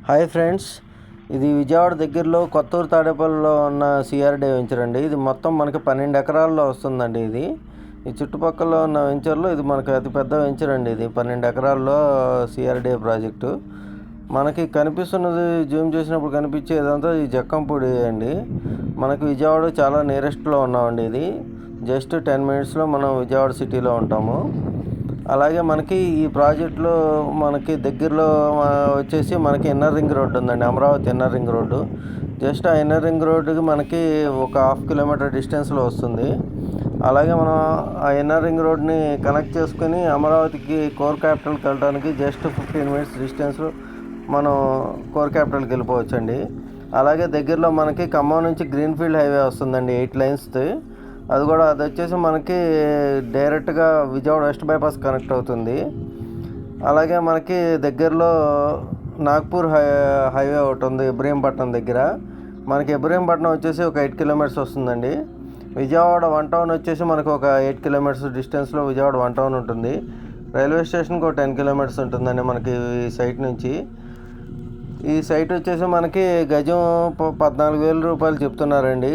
Hi friends, ఇది విజయవాడ దగ్గరలో కొత్తూరు తాడేపల్లిలో ఉన్న సిఆర్డి వెంచర్ అండి. ఇది మొత్తం మనకి 12 ఎకరాల్లో వస్తుందండి. ఈ చుట్టుపక్కల ఉన్న వెంచర్లో ఇది మనకి అతిపెద్ద వెంచర్ అండి. ఇది 12 ఎకరాల్లో సిఆర్డి ప్రాజెక్టు. మనకి కనిపిస్తున్నది జూమ్ చేసినప్పుడు కనిపించేదంతా ఈ జక్కంపూడి అండి. మనకి విజయవాడ చాలా నియరెస్ట్లో ఉన్నామండి. ఇది జస్ట్ 10 మినిట్స్లో మనం విజయవాడ సిటీలో ఉంటాము. అలాగే మనకి ఈ ప్రాజెక్టులో మనకి దగ్గరలో వచ్చేసి మనకి ఇన్నర్ రింగ్ రోడ్డు ఉందండి. Amaravati inner ring road. Just ఆ ఇన్నర్ రింగ్ రోడ్డుకి మనకి ఒక 1/2 కిలోమీటర్ డిస్టెన్స్లో వస్తుంది. అలాగే మనం ఆ ఇన్నర్ రింగ్ రోడ్ని కనెక్ట్ చేసుకుని అమరావతికి కోర్ క్యాపిటల్కి వెళ్ళడానికి జస్ట్ 15 మినిట్స్ డిస్టెన్స్లో మనం కోర్ క్యాపిటల్కి వెళ్ళిపోవచ్చండి. అలాగే దగ్గరలో మనకి ఖమ్మం నుంచి గ్రీన్ఫీల్డ్ హైవే వస్తుందండి, 8 లైన్స్ది. అది వచ్చేసి మనకి డైరెక్ట్గా విజయవాడ వెస్ట్ బైపాస్ కనెక్ట్ అవుతుంది. అలాగే మనకి దగ్గరలో నాగ్పూర్ హైవే ఒకటి ఉంది ఇబ్రహీంపట్నం దగ్గర. మనకి ఇబ్రహీంపట్నం వచ్చేసి ఒక 8 కిలోమీటర్స్ వస్తుందండి. విజయవాడ 1 టౌన్ వచ్చేసి మనకు ఒక 8 కిలోమీటర్స్ డిస్టెన్స్లో విజయవాడ 1 టౌన్ ఉంటుంది. రైల్వే స్టేషన్కి ఒక 10 కిలోమీటర్స్ ఉంటుందండి మనకి ఈ సైట్ నుంచి. ఈ సైట్ వచ్చేసి మనకి గజం 14,000 రూపాయలు చెప్తున్నారండి.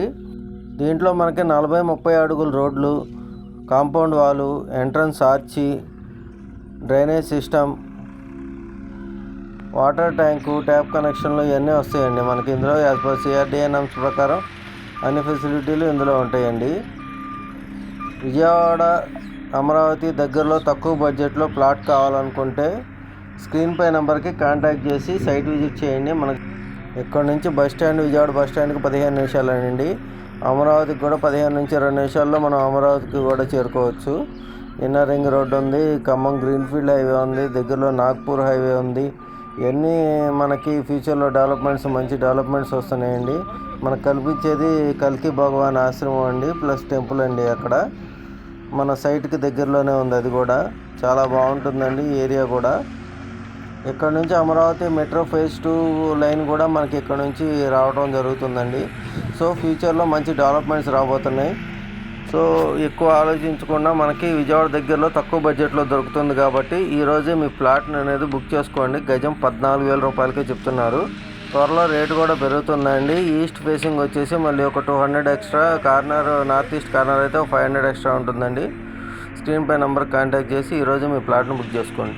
దీంట్లో మనకి 40-30 అడుగుల రోడ్లు, compound wall, entrance arch, drainage system, water tank, tap కనెక్షన్లు ఇవన్నీ వస్తాయండి మనకి ఇందులో. యాజ్ పర్ సిఆర్డిఏ నామ్స్ ప్రకారం అన్ని ఫెసిలిటీలు ఇందులో ఉంటాయండి. విజయవాడ అమరావతి దగ్గరలో తక్కువ బడ్జెట్లో ప్లాట్ కావాలనుకుంటే స్క్రీన్ పై నెంబర్కి కాంటాక్ట్ చేసి సైట్ విజిట్ చేయండి. మనకి ఇక్కడ నుంచి విజయవాడ బస్ స్టాండ్కి 15 నిమిషాలండి. అమరావతికి కూడా 15 నుంచి 20 నిమిషాల్లో మనం అమరావతికి కూడా చేరుకోవచ్చు. ఇన్నర్ రింగ్ రోడ్డు ఉంది, ఖమ్మం గ్రీన్ఫీల్డ్ హైవే ఉంది, దగ్గరలో నాగ్పూర్ హైవే ఉంది. ఇవన్నీ మనకి ఫ్యూచర్లో మంచి డెవలప్మెంట్స్ వస్తున్నాయండి. మనకు కల్పించేది కల్కి భగవాన్ ఆశ్రమం అండి, ప్లస్ టెంపుల్ అండి. అక్కడ మన సైట్కి దగ్గరలోనే ఉంది. అది కూడా చాలా బాగుంటుందండి ఏరియా కూడా. ఇక్కడ నుంచి అమరావతి మెట్రో ఫేజ్ 2 లైన్ కూడా మనకి ఇక్కడ నుంచి రావడం జరుగుతుందండి. సో ఫ్యూచర్లో మంచి డెవలప్మెంట్స్ రాబోతున్నాయి. సో ఎక్కువ ఆలోచించకుండా మనకి విజయవాడ దగ్గరలో తక్కువ బడ్జెట్లో దొరుకుతుంది కాబట్టి ఈరోజే మీ ప్లాట్ని అనేది బుక్ చేసుకోండి. గజం 14,000 రూపాయలకే చెప్తున్నారు. త్వరలో రేటు కూడా పెరుగుతుందండి. ఈస్ట్ ఫేసింగ్ వచ్చేసి మళ్ళీ ఒక 200 ఎక్స్ట్రా, నార్త్ ఈస్ట్ కార్నర్ అయితే ఒక 500 ఎక్స్ట్రా ఉంటుందండి. స్క్రీన్ పై నెంబర్ కాంటాక్ట్ చేసి ఈరోజు మీ ప్లాట్ను బుక్ చేసుకోండి.